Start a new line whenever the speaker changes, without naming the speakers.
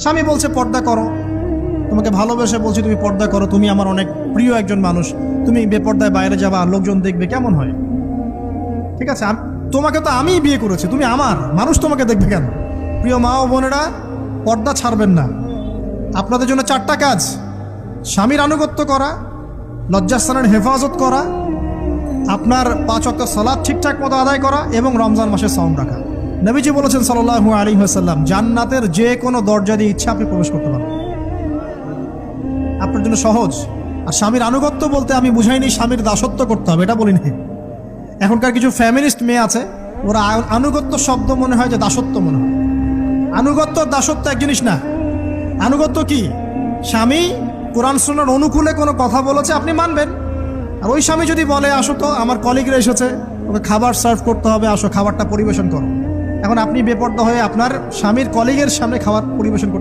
স্বামী বলছে পর্দা করো, তোমাকে ভালোবেসে বলছি তুমি পর্দা করো, তুমি আমার অনেক প্রিয় একজন মানুষ, তুমি বেপর্দায় বাইরে যাবা, লোকজন দেখবে, কেমন হয়? ঠিক আছে, তোমাকে তো আমিই বিয়ে করেছি, তুমি আমার মানুষ, তোমাকে দেখবে কেন? প্রিয় মা ও বোনেরা, পর্দা ছাড়বেন না। আপনাদের জন্য 4টা কাজ: স্বামীর আনুগত্য করা, লজ্জাস্থানের হেফাজত করা, আপনার 5 ওয়াক্ত সালাত ঠিকঠাক মতো আদায় করা এবং রমজান মাসে সাওম রাখা। নবীজি বলেছেন সাল্লাল্লাহু আলাইহি ওয়াসাল্লাম, জান্নাতের যে কোনো দরজা দিয়ে ইচ্ছা আপনি প্রবেশ করতে পারেন। আপনার জন্য সহজ। আর স্বামীর আনুগত্য বলতে আমি বুঝাইনি স্বামীর দাসত্ব করতে হবে, এটা বলিনি। এখনকার কিছু ফ্যামিলিস্ট মেয়ে আছে, ওরা আনুগত্য শব্দ মনে হয় যে দাসত্ব মনে হয়। আনুগত্য দাসত্ব এক জিনিস না। আনুগত্য কি? স্বামী কোরআন সুন্নাহর অনুকূলে কোনো কথা বলেছে, আপনি মানবেন। আর ওই স্বামী যদি বলে আসো তো আমার কলিগরা এসেছে, ওকে খাবার সার্ভ করতে হবে, আসো খাবারটা পরিবেশন করো, এখন আপনি বেপর্দা হয়ে আপনার স্বামীর কলিগের সামনে খাবার পরিবেশন করতে